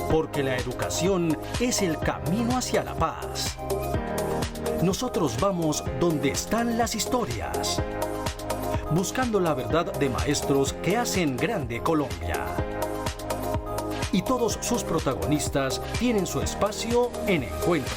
porque la educación es el camino hacia la paz. Nosotros vamos donde están las historias, buscando la verdad de maestros que hacen grande Colombia. Y todos sus protagonistas tienen su espacio en Encuentro.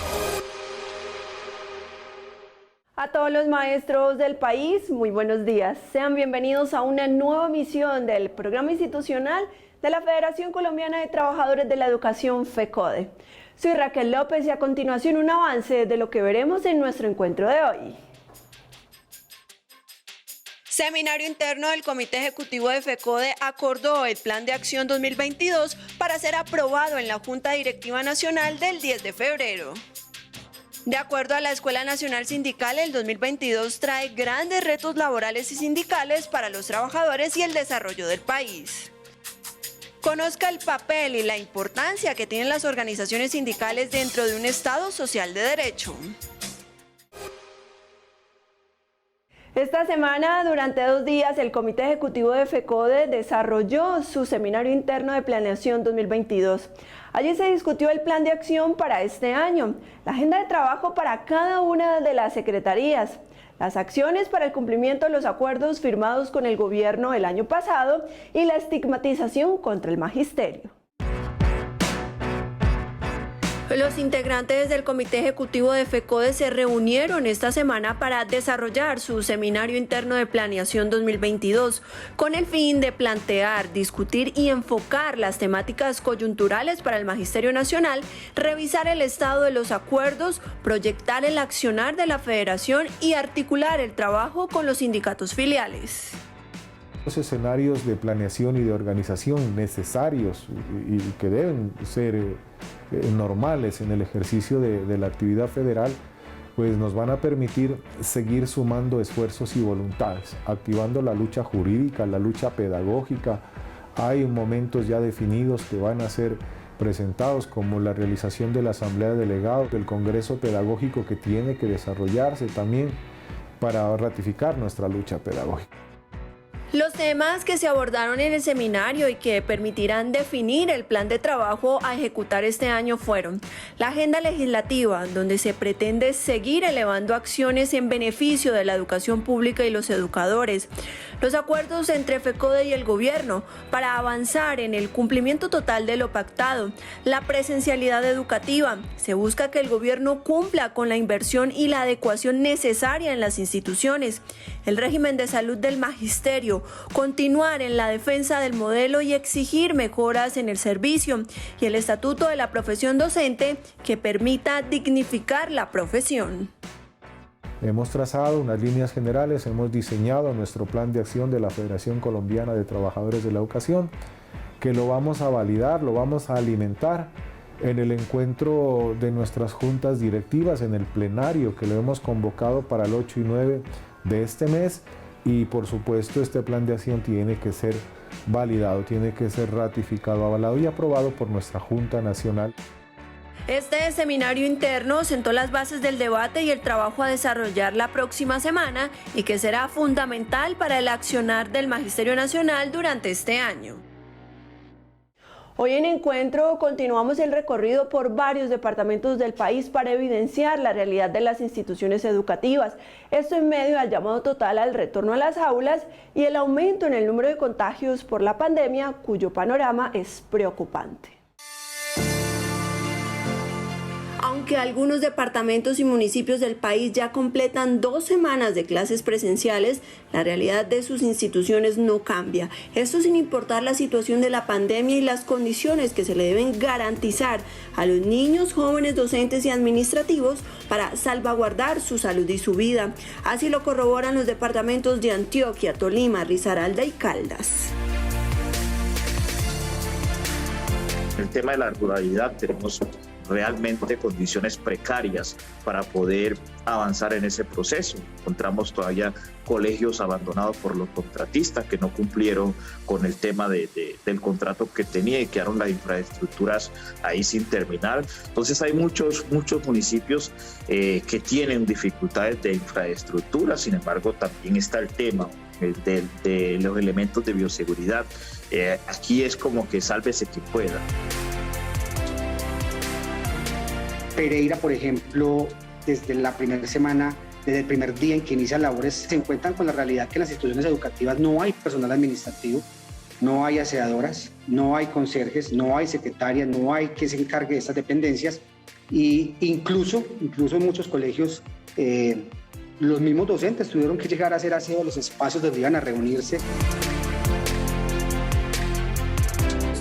A todos los maestros del país, muy buenos días. Sean bienvenidos a una nueva emisión del programa institucional de la Federación Colombiana de Trabajadores de la Educación, FECODE. Soy Raquel López y a continuación un avance de lo que veremos en nuestro encuentro de hoy. Seminario interno del Comité Ejecutivo de FECODE acordó el Plan de Acción 2022 para ser aprobado en la Junta Directiva Nacional del 10 de febrero. De acuerdo a la Escuela Nacional Sindical, el 2022 trae grandes retos laborales y sindicales para los trabajadores y el desarrollo del país. Conozca el papel y la importancia que tienen las organizaciones sindicales dentro de un Estado social de derecho. Esta semana, durante 2 días, el Comité Ejecutivo de FECODE desarrolló su Seminario Interno de Planeación 2022. Allí se discutió el plan de acción para este año, la agenda de trabajo para cada una de las secretarías, las acciones para el cumplimiento de los acuerdos firmados con el gobierno el año pasado y la estigmatización contra el magisterio. Los integrantes del Comité Ejecutivo de FECODE se reunieron esta semana para desarrollar su Seminario Interno de Planeación 2022 con el fin de plantear, discutir y enfocar las temáticas coyunturales para el Magisterio Nacional, revisar el estado de los acuerdos, proyectar el accionar de la Federación y articular el trabajo con los sindicatos filiales. Los escenarios de planeación y de organización necesarios y que deben ser normales en el ejercicio de la actividad federal, pues nos van a permitir seguir sumando esfuerzos y voluntades, activando la lucha jurídica, la lucha pedagógica. Hay momentos ya definidos que van a ser presentados, como la realización de la Asamblea de Delegados, del Congreso Pedagógico que tiene que desarrollarse también para ratificar nuestra lucha pedagógica. Los temas que se abordaron en el seminario y que permitirán definir el plan de trabajo a ejecutar este año fueron la agenda legislativa, donde se pretende seguir elevando acciones en beneficio de la educación pública y los educadores, los acuerdos entre FECODE y el gobierno para avanzar en el cumplimiento total de lo pactado, la presencialidad educativa, se busca que el gobierno cumpla con la inversión y la adecuación necesaria en las instituciones, el régimen de salud del magisterio, continuar en la defensa del modelo y exigir mejoras en el servicio y el estatuto de la profesión docente que permita dignificar la profesión. Hemos trazado unas líneas generales, hemos diseñado nuestro plan de acción de la Federación Colombiana de Trabajadores de la Educación, que lo vamos a validar, lo vamos a alimentar en el encuentro de nuestras juntas directivas, en el plenario que lo hemos convocado para el 8 y 9 de este mes. Y por supuesto este plan de acción tiene que ser validado, tiene que ser ratificado, avalado y aprobado por nuestra Junta Nacional. Este seminario interno sentó las bases del debate y el trabajo a desarrollar la próxima semana y que será fundamental para el accionar del Magisterio Nacional durante este año. Hoy en Encuentro continuamos el recorrido por varios departamentos del país para evidenciar la realidad de las instituciones educativas. Esto en medio del llamado total al retorno a las aulas y el aumento en el número de contagios por la pandemia, cuyo panorama es preocupante. Aunque algunos departamentos y municipios del país ya completan 2 semanas de clases presenciales, la realidad de sus instituciones no cambia. Esto sin importar la situación de la pandemia y las condiciones que se le deben garantizar a los niños, jóvenes, docentes y administrativos para salvaguardar su salud y su vida. Así lo corroboran los departamentos de Antioquia, Tolima, Risaralda y Caldas. El tema de la ruralidad tenemos realmente condiciones precarias para poder avanzar en ese proceso. Encontramos todavía colegios abandonados por los contratistas que no cumplieron con el tema del contrato que tenía y quedaron las infraestructuras ahí sin terminar. Entonces hay muchos municipios que tienen dificultades de infraestructura, sin embargo también está el tema de los elementos de bioseguridad. Aquí es como que sálvese quien pueda. Pereira, por ejemplo, desde la primera semana, desde el primer día en que inician labores, se encuentran con la realidad que en las instituciones educativas no hay personal administrativo, no hay aseadoras, no hay conserjes, no hay secretarias, no hay quien se encargue de estas dependencias, y incluso en muchos colegios los mismos docentes tuvieron que llegar a hacer aseo a los espacios donde iban a reunirse.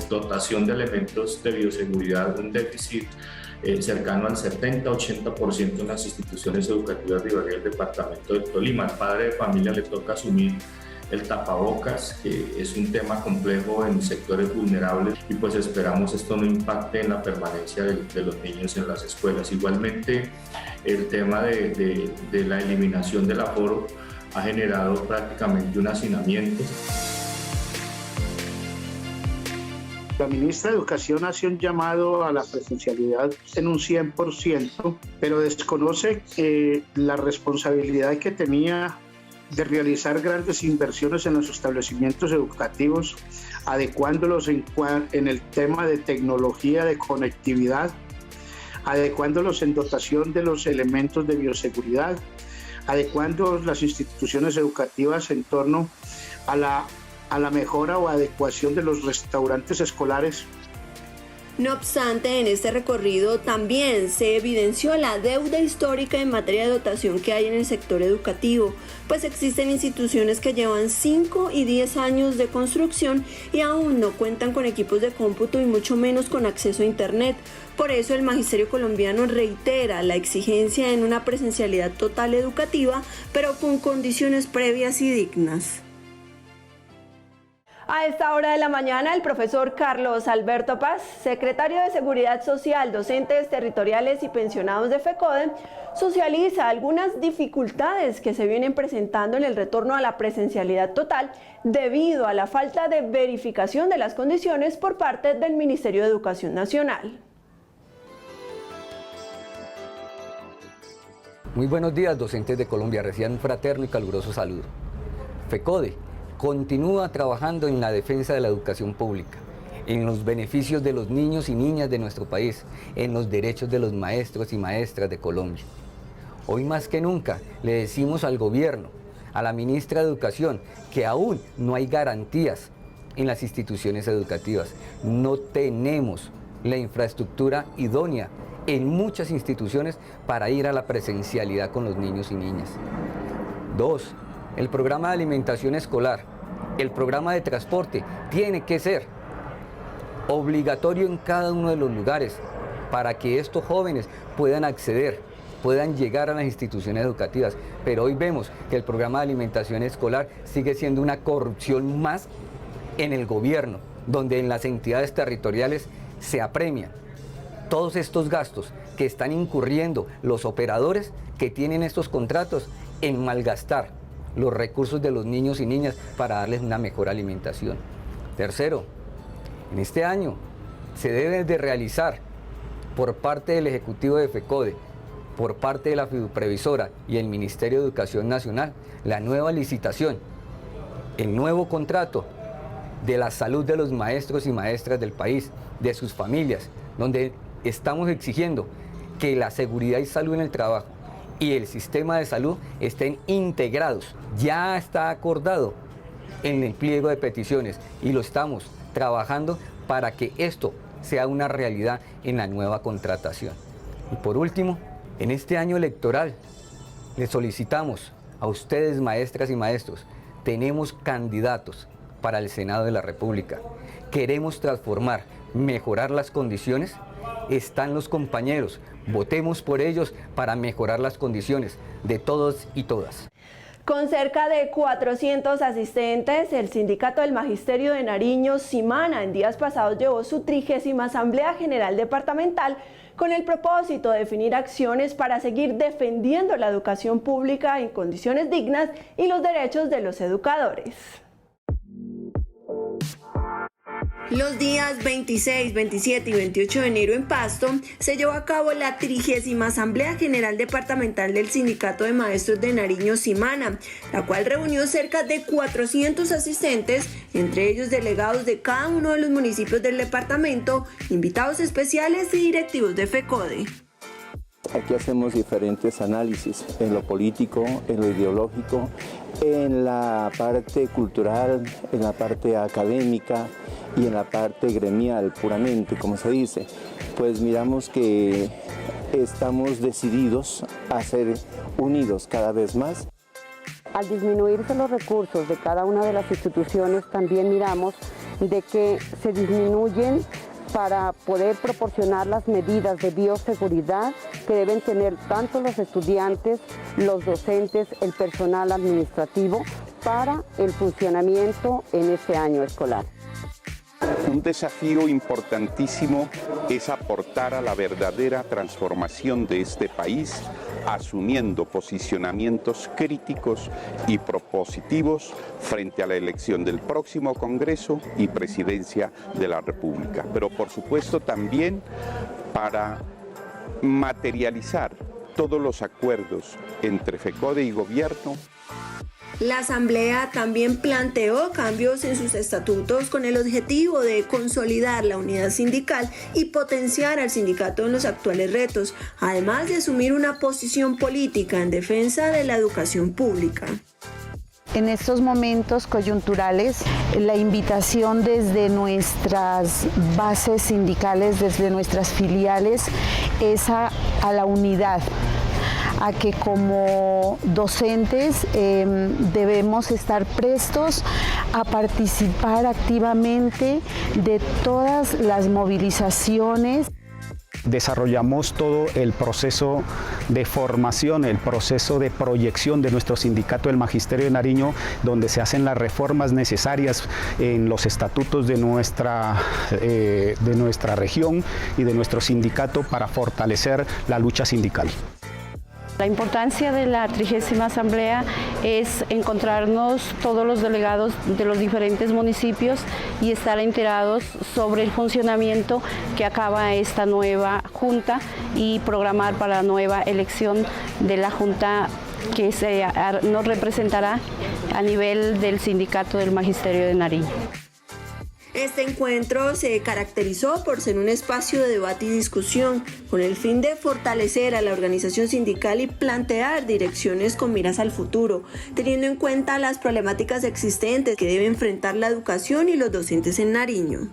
Dotación de elementos de bioseguridad, un déficit cercano al 70-80% en las instituciones educativas de Ibagué, el departamento del Tolima. Al padre de familia le toca asumir el tapabocas, que es un tema complejo en sectores vulnerables, y pues esperamos esto no impacte en la permanencia de los niños en las escuelas. Igualmente, el tema de la eliminación del aforo ha generado prácticamente un hacinamiento. La ministra de Educación hace un llamado a la presencialidad en un 100%, pero desconoce la responsabilidad que tenía de realizar grandes inversiones en los establecimientos educativos, adecuándolos en el tema de tecnología, de conectividad, adecuándolos en dotación de los elementos de bioseguridad, adecuando las instituciones educativas en torno a la mejora o adecuación de los restaurantes escolares. No obstante, en este recorrido también se evidenció la deuda histórica en materia de dotación que hay en el sector educativo, pues existen instituciones que llevan 5 y 10 años de construcción y aún no cuentan con equipos de cómputo y mucho menos con acceso a Internet. Por eso el Magisterio colombiano reitera la exigencia en una presencialidad total educativa, pero con condiciones previas y dignas. A esta hora de la mañana, el profesor Carlos Alberto Paz, secretario de Seguridad Social, docentes territoriales y pensionados de FECODE, socializa algunas dificultades que se vienen presentando en el retorno a la presencialidad total debido a la falta de verificación de las condiciones por parte del Ministerio de Educación Nacional. Muy buenos días, docentes de Colombia, reciban un fraterno y caluroso saludo. FECODE continúa trabajando en la defensa de la educación pública, en los beneficios de los niños y niñas de nuestro país, en los derechos de los maestros y maestras de Colombia. Hoy más que nunca le decimos al gobierno, a la ministra de Educación, que aún no hay garantías en las instituciones educativas. No tenemos la infraestructura idónea en muchas instituciones para ir a la presencialidad con los niños y niñas. 2. El programa de alimentación escolar, el programa de transporte, tiene que ser obligatorio en cada uno de los lugares para que estos jóvenes puedan acceder, puedan llegar a las instituciones educativas. Pero hoy vemos que el programa de alimentación escolar sigue siendo una corrupción más en el gobierno, donde en las entidades territoriales se apremian todos estos gastos que están incurriendo los operadores que tienen estos contratos en malgastar los recursos de los niños y niñas para darles una mejor alimentación. Tercero, en este año se debe de realizar por parte del Ejecutivo de FECODE, por parte de la Fiduprevisora y el Ministerio de Educación Nacional, la nueva licitación, el nuevo contrato de la salud de los maestros y maestras del país, de sus familias, donde estamos exigiendo que la seguridad y salud en el trabajo y el sistema de salud estén integrados. Ya está acordado en el pliego de peticiones y lo estamos trabajando para que esto sea una realidad en la nueva contratación. Y por último, en este año electoral, les solicitamos a ustedes, maestras y maestros, tenemos candidatos para el Senado de la República. Queremos transformar, mejorar las condiciones. Están los compañeros, votemos por ellos para mejorar las condiciones de todos y todas. Con cerca de 400 asistentes, el Sindicato del Magisterio de Nariño, Simana, en días pasados llevó su 30ª Asamblea General Departamental con el propósito de definir acciones para seguir defendiendo la educación pública en condiciones dignas y los derechos de los educadores. Los días 26, 27 y 28 de enero en Pasto se llevó a cabo la 30ª Asamblea General Departamental del Sindicato de Maestros de Nariño, Simana, la cual reunió cerca de 400 asistentes, entre ellos delegados de cada uno de los municipios del departamento, invitados especiales y directivos de FECODE. Aquí hacemos diferentes análisis en lo político, en lo ideológico, en la parte cultural, en la parte académica y en la parte gremial, puramente, como se dice. Pues miramos que estamos decididos a ser unidos cada vez más. Al disminuirse los recursos de cada una de las instituciones, también miramos de que se disminuyen para poder proporcionar las medidas de bioseguridad que deben tener tanto los estudiantes, los docentes, el personal administrativo para el funcionamiento en este año escolar. Un desafío importantísimo es aportar a la verdadera transformación de este país, asumiendo posicionamientos críticos y propositivos frente a la elección del próximo Congreso y Presidencia de la República. Pero por supuesto también para materializar todos los acuerdos entre FECODE y Gobierno. La Asamblea también planteó cambios en sus estatutos con el objetivo de consolidar la unidad sindical y potenciar al sindicato en los actuales retos, además de asumir una posición política en defensa de la educación pública. En estos momentos coyunturales, la invitación desde nuestras bases sindicales, desde nuestras filiales, es a la unidad, a que como docentes debemos estar prestos a participar activamente de todas las movilizaciones. Desarrollamos todo el proceso de formación, el proceso de proyección de nuestro sindicato del Magisterio de Nariño, donde se hacen las reformas necesarias en los estatutos de nuestra región y de nuestro sindicato para fortalecer la lucha sindical. La importancia de la 30ª Asamblea es encontrarnos todos los delegados de los diferentes municipios y estar enterados sobre el funcionamiento que acaba esta nueva Junta y programar para la nueva elección de la Junta que nos representará a nivel del Sindicato del Magisterio de Nariño. Este encuentro se caracterizó por ser un espacio de debate y discusión, con el fin de fortalecer a la organización sindical y plantear direcciones con miras al futuro, teniendo en cuenta las problemáticas existentes que debe enfrentar la educación y los docentes en Nariño.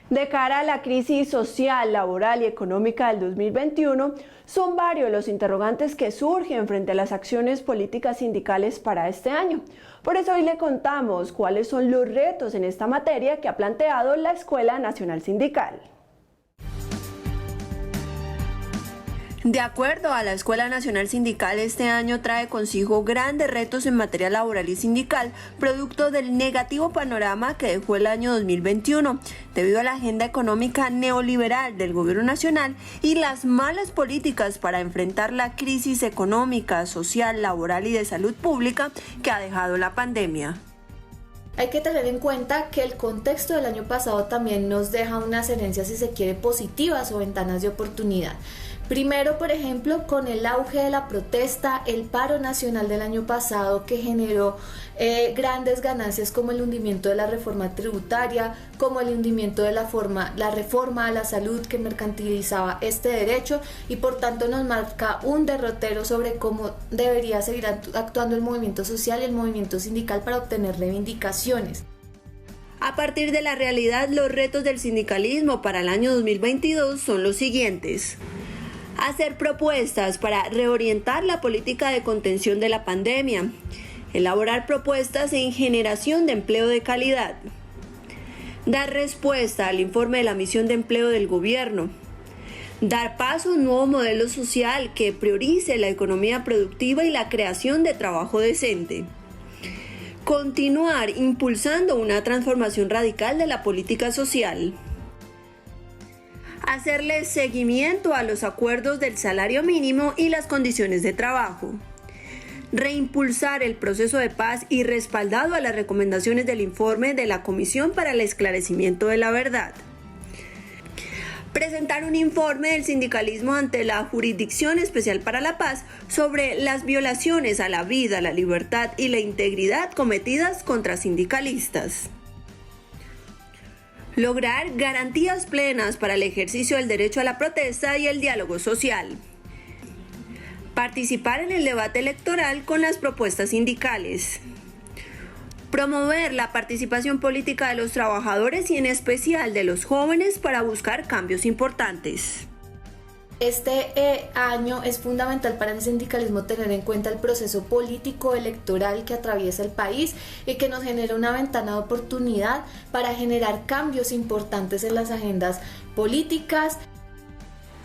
De cara a la crisis social, laboral y económica del 2021, son varios los interrogantes que surgen frente a las acciones políticas sindicales para este año. Por eso hoy le contamos cuáles son los retos en esta materia que ha planteado la Escuela Nacional Sindical. De acuerdo a la Escuela Nacional Sindical, este año trae consigo grandes retos en materia laboral y sindical, producto del negativo panorama que dejó el año 2021, debido a la agenda económica neoliberal del gobierno nacional y las malas políticas para enfrentar la crisis económica, social, laboral y de salud pública que ha dejado la pandemia. Hay que tener en cuenta que el contexto del año pasado también nos deja unas herencias, si se quiere, positivas o ventanas de oportunidad. Primero, por ejemplo, con el auge de la protesta, el paro nacional del año pasado que generó grandes ganancias como el hundimiento de la reforma tributaria, como el hundimiento de la reforma a la salud que mercantilizaba este derecho y por tanto nos marca un derrotero sobre cómo debería seguir actuando el movimiento social y el movimiento sindical para obtener reivindicaciones. A partir de la realidad, los retos del sindicalismo para el año 2022 son los siguientes: hacer propuestas para reorientar la política de contención de la pandemia, elaborar propuestas en generación de empleo de calidad, dar respuesta al informe de la misión de empleo del gobierno, dar paso a un nuevo modelo social que priorice la economía productiva y la creación de trabajo decente, continuar impulsando una transformación radical de la política social, hacerle seguimiento a los acuerdos del salario mínimo y las condiciones de trabajo, reimpulsar el proceso de paz y respaldado a las recomendaciones del informe de la Comisión para el Esclarecimiento de la Verdad, presentar un informe del sindicalismo ante la Jurisdicción Especial para la Paz sobre las violaciones a la vida, la libertad y la integridad cometidas contra sindicalistas. lograr garantías plenas para el ejercicio del derecho a la protesta y el diálogo social, participar en el debate electoral con las propuestas sindicales, promover la participación política de los trabajadores y en especial de los jóvenes para buscar cambios importantes. Este año es fundamental para el sindicalismo tener en cuenta el proceso político electoral que atraviesa el país y que nos genera una ventana de oportunidad para generar cambios importantes en las agendas políticas.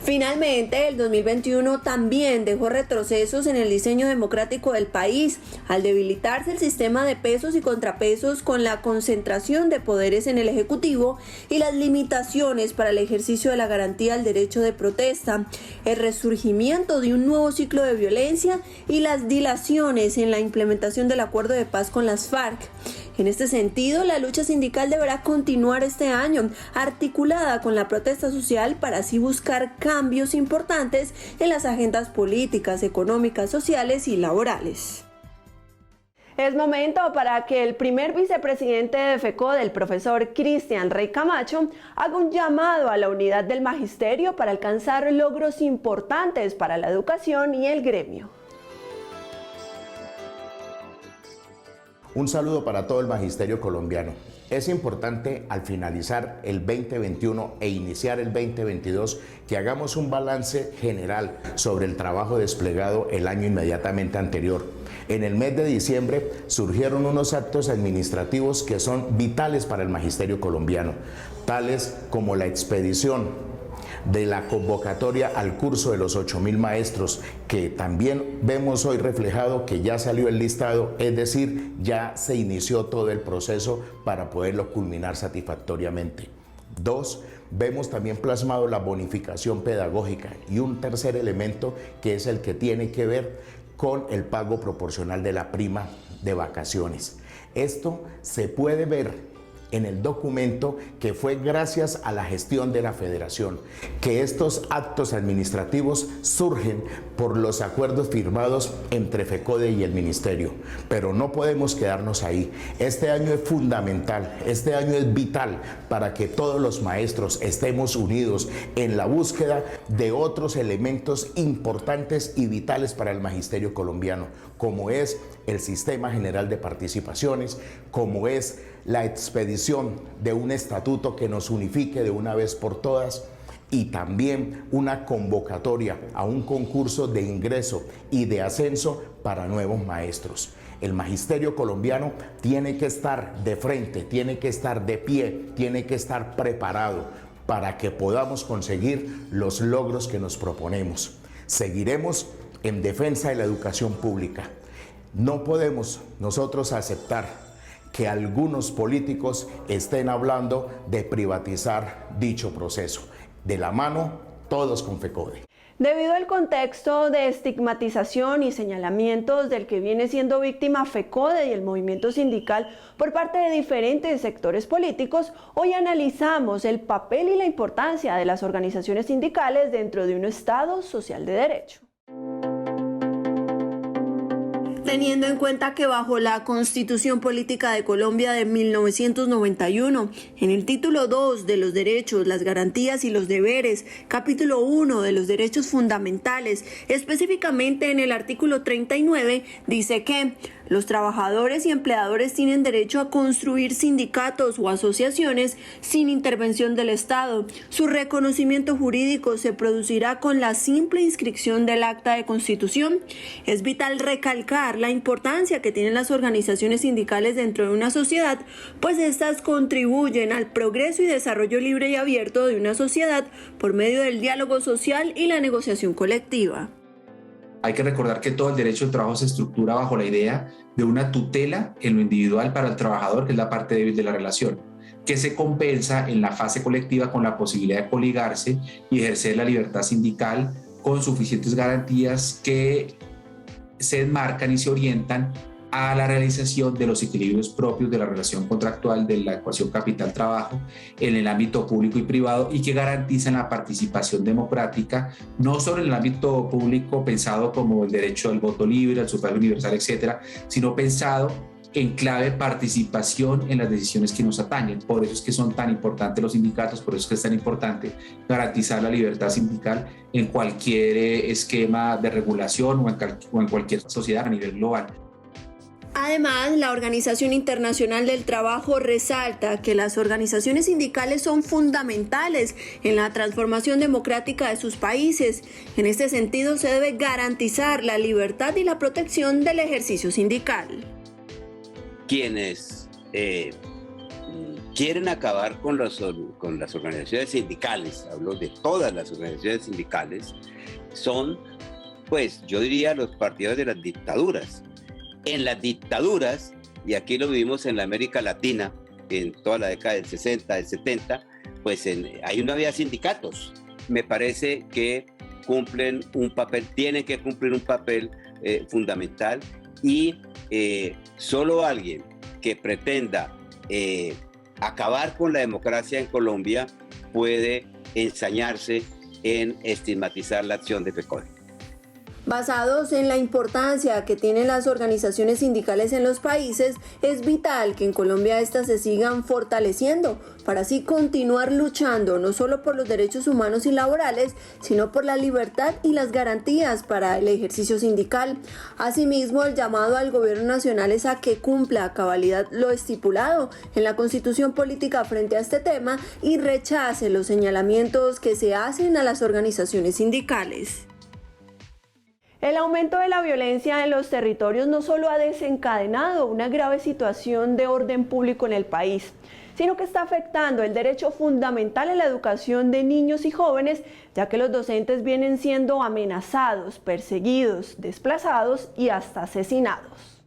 Finalmente, el 2021 también dejó retrocesos en el diseño democrático del país, al debilitarse el sistema de pesos y contrapesos con la concentración de poderes en el Ejecutivo y las limitaciones para el ejercicio de la garantía al derecho de protesta, el resurgimiento de un nuevo ciclo de violencia y las dilaciones en la implementación del acuerdo de paz con las FARC. En este sentido, la lucha sindical deberá continuar este año, articulada con la protesta social para así buscar cambios importantes en las agendas políticas, económicas, sociales y laborales. Es momento para que el primer vicepresidente de FECODE, el profesor Cristian Rey Camacho, haga un llamado a la unidad del magisterio para alcanzar logros importantes para la educación y el gremio. Un saludo para todo el magisterio colombiano. Es importante al finalizar el 2021 e iniciar el 2022 que hagamos un balance general sobre el trabajo desplegado el año inmediatamente anterior. En el mes de diciembre surgieron unos actos administrativos que son vitales para el magisterio colombiano, tales como la expedición de la convocatoria al curso de los 8.000 maestros, que también vemos hoy reflejado que ya salió el listado, es decir, ya se inició todo el proceso para poderlo culminar satisfactoriamente. 2. Vemos también plasmado la bonificación pedagógica y un tercer elemento que es el que tiene que ver con el pago proporcional de la prima de vacaciones. Esto se puede ver en el documento que fue gracias a la gestión de la Federación, que estos actos administrativos surgen por los acuerdos firmados entre FECODE y el Ministerio. Pero no podemos quedarnos ahí. Este año es fundamental, este año es vital para que todos los maestros estemos unidos en la búsqueda de otros elementos importantes y vitales para el magisterio colombiano, como es el Sistema General de Participaciones, como es la expedición de un estatuto que nos unifique de una vez por todas y también una convocatoria a un concurso de ingreso y de ascenso para nuevos maestros. El magisterio colombiano tiene que estar de frente, tiene que estar de pie, tiene que estar preparado para que podamos conseguir los logros que nos proponemos. Seguiremos en defensa de la educación pública. No podemos nosotros aceptar que algunos políticos estén hablando de privatizar dicho proceso. De la mano, todos con FECODE. Debido al contexto de estigmatización y señalamientos del que viene siendo víctima FECODE y el movimiento sindical por parte de diferentes sectores políticos, hoy analizamos el papel y la importancia de las organizaciones sindicales dentro de un Estado social de derecho. Teniendo en cuenta que bajo la Constitución Política de Colombia de 1991, en el título 2 de los derechos, las garantías y los deberes, capítulo 1 de los derechos fundamentales, específicamente en el artículo 39, dice que los trabajadores y empleadores tienen derecho a construir sindicatos o asociaciones sin intervención del Estado. Su reconocimiento jurídico se producirá con la simple inscripción del acta de constitución. Es vital recalcar la importancia que tienen las organizaciones sindicales dentro de una sociedad, pues estas contribuyen al progreso y desarrollo libre y abierto de una sociedad por medio del diálogo social y la negociación colectiva. Hay que recordar que todo el derecho del trabajo se estructura bajo la idea de una tutela en lo individual para el trabajador, que es la parte débil de la relación, que se compensa en la fase colectiva con la posibilidad de coligarse y ejercer la libertad sindical con suficientes garantías que se enmarcan y se orientan a la realización de los equilibrios propios de la relación contractual de la ecuación capital-trabajo en el ámbito público y privado y que garantizan la participación democrática, no solo en el ámbito público pensado como el derecho al voto libre, al sufragio universal, etcétera, sino pensado en clave de participación en las decisiones que nos atañen. Por eso es que son tan importantes los sindicatos, por eso es que es tan importante garantizar la libertad sindical en cualquier esquema de regulación o en cualquier sociedad a nivel global. Además, la Organización Internacional del Trabajo resalta que las organizaciones sindicales son fundamentales en la transformación democrática de sus países. En este sentido, se debe garantizar la libertad y la protección del ejercicio sindical. Quienes quieren acabar con las organizaciones sindicales, hablo de todas las organizaciones sindicales, son, pues, yo diría los partidarios de las dictaduras. En las dictaduras, y aquí lo vivimos en la América Latina, en toda la década del 60, del 70, pues ahí no había sindicatos. Me parece que cumplen un papel, tienen que cumplir un papel fundamental, y solo alguien que pretenda acabar con la democracia en Colombia puede ensañarse en estigmatizar la acción de FECODE. Basados en la importancia que tienen las organizaciones sindicales en los países, es vital que en Colombia estas se sigan fortaleciendo para así continuar luchando no solo por los derechos humanos y laborales, sino por la libertad y las garantías para el ejercicio sindical. Asimismo, el llamado al gobierno nacional es a que cumpla a cabalidad lo estipulado en la Constitución Política frente a este tema y rechace los señalamientos que se hacen a las organizaciones sindicales. El aumento de la violencia en los territorios no solo ha desencadenado una grave situación de orden público en el país, sino que está afectando el derecho fundamental a la educación de niños y jóvenes, ya que los docentes vienen siendo amenazados, perseguidos, desplazados y hasta asesinados.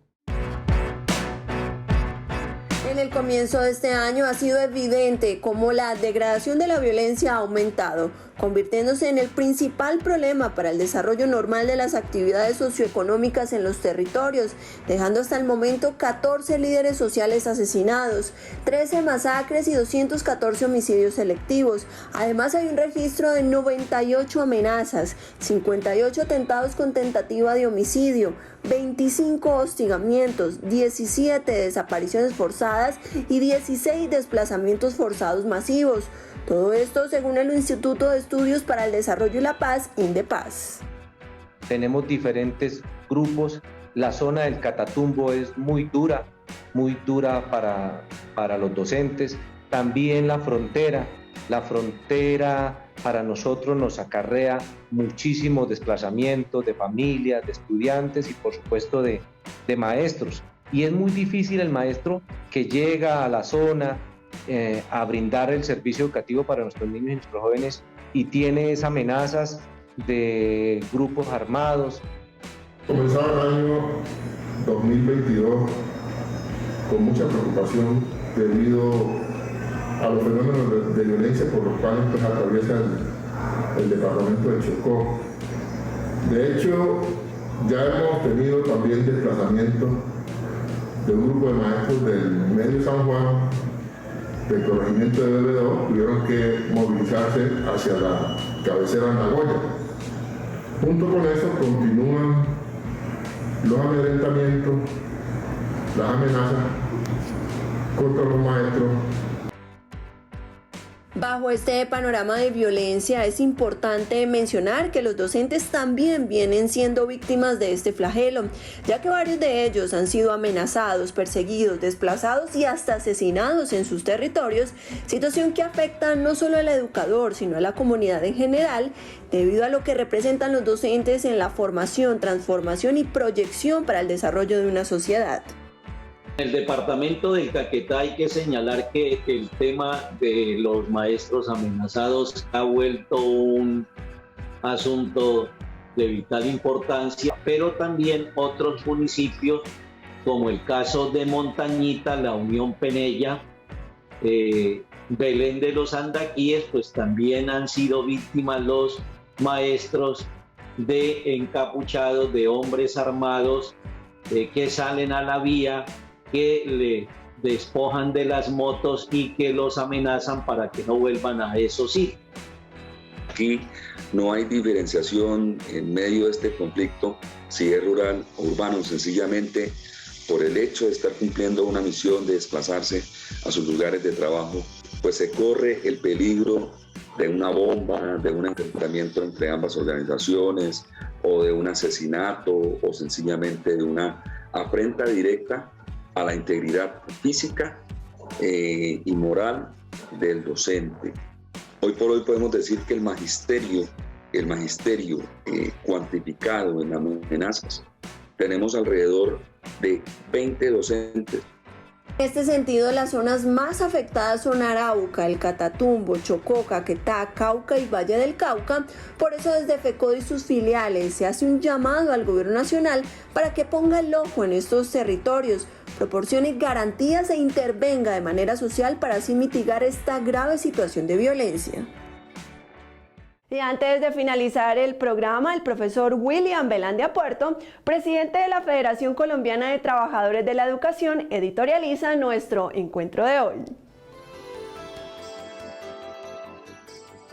En el comienzo de este año ha sido evidente cómo la degradación de la violencia ha aumentado, convirtiéndose en el principal problema para el desarrollo normal de las actividades socioeconómicas en los territorios, dejando hasta el momento 14 líderes sociales asesinados, 13 masacres y 214 homicidios selectivos. Además, hay un registro de 98 amenazas, 58 atentados con tentativa de homicidio, 25 hostigamientos, 17 desapariciones forzadas y 16 desplazamientos forzados masivos. Todo esto según el Instituto de Estudios para el Desarrollo y la Paz, INDEPAZ. Tenemos diferentes grupos. La zona del Catatumbo es muy dura para los docentes. También la frontera para nosotros nos acarrea muchísimos desplazamientos de familias, de estudiantes y por supuesto de maestros. Y es muy difícil el maestro que llega a la zona a brindar el servicio educativo para nuestros niños y nuestros jóvenes y tiene esas amenazas de grupos armados. Comenzaba el año 2022 con mucha preocupación debido a los fenómenos de violencia por los cuales atraviesa el departamento de Chocó. De hecho, ya hemos tenido también desplazamientos de un grupo de maestros del Medio San Juan, del corregimiento de Bebedo, tuvieron que movilizarse hacia la cabecera de Nagoya. Junto con eso continúan los amedrentamientos, las amenazas contra los maestros. Bajo este panorama de violencia es importante mencionar que los docentes también vienen siendo víctimas de este flagelo, ya que varios de ellos han sido amenazados, perseguidos, desplazados y hasta asesinados en sus territorios, situación que afecta no solo al educador, sino a la comunidad en general, debido a lo que representan los docentes en la formación, transformación y proyección para el desarrollo de una sociedad. En el departamento del Caquetá hay que señalar que el tema de los maestros amenazados ha vuelto un asunto de vital importancia, pero también otros municipios, como el caso de Montañita, La Unión Penella, Belén de los Andaquíes, pues también han sido víctimas los maestros de encapuchados, de hombres armados que salen a la vía, que le despojan de las motos y que los amenazan para que no vuelvan a eso sí. Aquí no hay diferenciación en medio de este conflicto, si es rural o urbano. Sencillamente por el hecho de estar cumpliendo una misión de desplazarse a sus lugares de trabajo, pues se corre el peligro de una bomba, de un enfrentamiento entre ambas organizaciones, o de un asesinato, o sencillamente de una afrenta directa a la integridad física y moral del docente. Hoy por hoy podemos decir que el magisterio cuantificado en amenazas, tenemos alrededor de 20 docentes. En este sentido, las zonas más afectadas son Arauca, el Catatumbo, Chocó, Caquetá, Cauca y Valle del Cauca. Por eso desde FECODE y sus filiales se hace un llamado al gobierno nacional para que ponga el ojo en estos territorios, proporcione garantías e intervenga de manera social para así mitigar esta grave situación de violencia. Y antes de finalizar el programa, el profesor William Velandia Puerto, presidente de la Federación Colombiana de Trabajadores de la Educación, editorializa nuestro encuentro de hoy.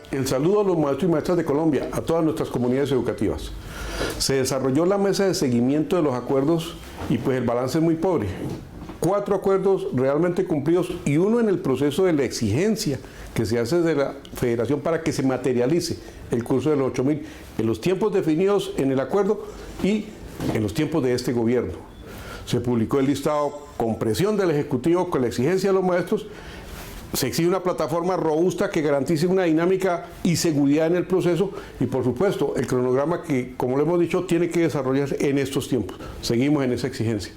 El saludo a los maestros y maestras de Colombia, a todas nuestras comunidades educativas. Se desarrolló la mesa de seguimiento de los acuerdos y pues el balance es muy pobre. 4 acuerdos realmente cumplidos y uno en el proceso de la exigencia que se hace de la Federación para que se materialice el curso de los 8.000 en los tiempos definidos en el acuerdo y en los tiempos de este gobierno. Se publicó el listado con presión del Ejecutivo, con la exigencia de los maestros. Se exige una plataforma robusta que garantice una dinámica y seguridad en el proceso y, por supuesto, el cronograma que, como lo hemos dicho, tiene que desarrollarse en estos tiempos. Seguimos en esa exigencia.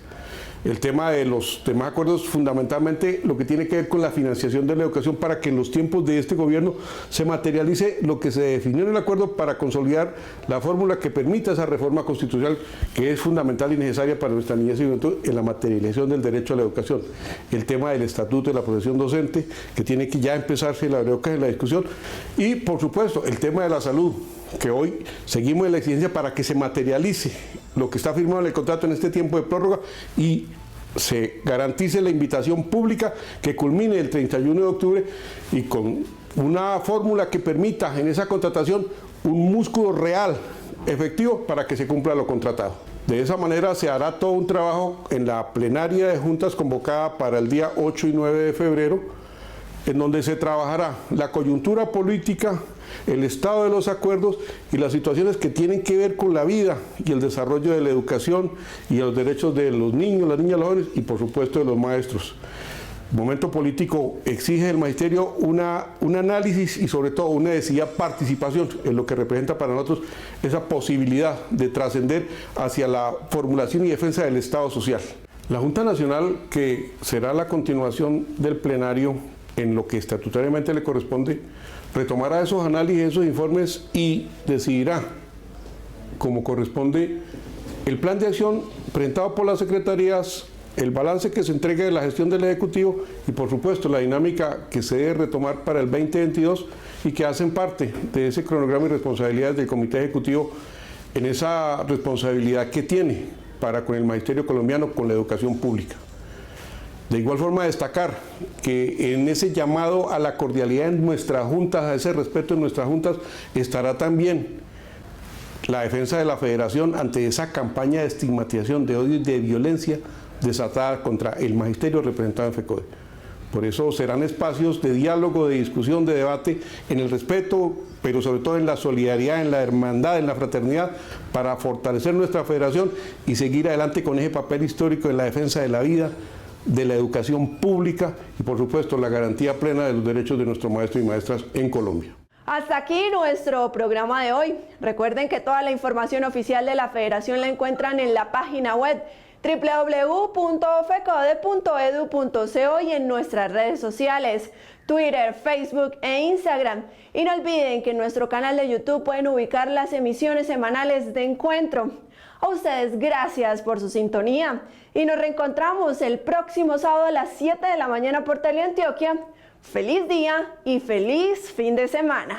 El tema de los demás acuerdos, fundamentalmente lo que tiene que ver con la financiación de la educación para que en los tiempos de este gobierno se materialice lo que se definió en el acuerdo para consolidar la fórmula que permita esa reforma constitucional que es fundamental y necesaria para nuestra niñez y juventud en la materialización del derecho a la educación. El tema del estatuto de la profesión docente, que tiene que ya empezarse la discusión, y por supuesto el tema de la salud, que hoy seguimos en la exigencia para que se materialice lo que está firmado en el contrato en este tiempo de prórroga y se garantice la invitación pública que culmine el 31 de octubre y con una fórmula que permita en esa contratación un músculo real, efectivo, para que se cumpla lo contratado. De esa manera se hará todo un trabajo en la plenaria de juntas convocada para el día 8 y 9 de febrero, en donde se trabajará la coyuntura política, el estado de los acuerdos y las situaciones que tienen que ver con la vida y el desarrollo de la educación y los derechos de los niños, las niñas, los jóvenes y por supuesto de los maestros. El momento político exige del magisterio un análisis y sobre todo una decidida participación en lo que representa para nosotros esa posibilidad de trascender hacia la formulación y defensa del Estado social. La Junta Nacional, que será la continuación del plenario en lo que estatutariamente le corresponde, retomará esos análisis, esos informes y decidirá, como corresponde, el plan de acción presentado por las secretarías, el balance que se entregue de la gestión del Ejecutivo y, por supuesto, la dinámica que se debe retomar para el 2022 y que hacen parte de ese cronograma y responsabilidades del Comité Ejecutivo en esa responsabilidad que tiene para con el magisterio colombiano, con la educación pública. De igual forma destacar que en ese llamado a la cordialidad en nuestras juntas, a ese respeto en nuestras juntas, estará también la defensa de la Federación ante esa campaña de estigmatización, de odio y de violencia desatada contra el magisterio representado en FECODE. Por eso serán espacios de diálogo, de discusión, de debate, en el respeto, pero sobre todo en la solidaridad, en la hermandad, en la fraternidad, para fortalecer nuestra federación y seguir adelante con ese papel histórico en la defensa de la vida, de la educación pública y por supuesto la garantía plena de los derechos de nuestros maestros y maestras en Colombia. Hasta aquí nuestro programa de hoy. Recuerden que toda la información oficial de la Federación la encuentran en la página web www.fecode.edu.co y en nuestras redes sociales, Twitter, Facebook e Instagram. Y no olviden que en nuestro canal de YouTube pueden ubicar las emisiones semanales de Encuentro. A ustedes gracias por su sintonía y nos reencontramos el próximo sábado a las 7 de la mañana por Teleantioquia. ¡Feliz día y feliz fin de semana!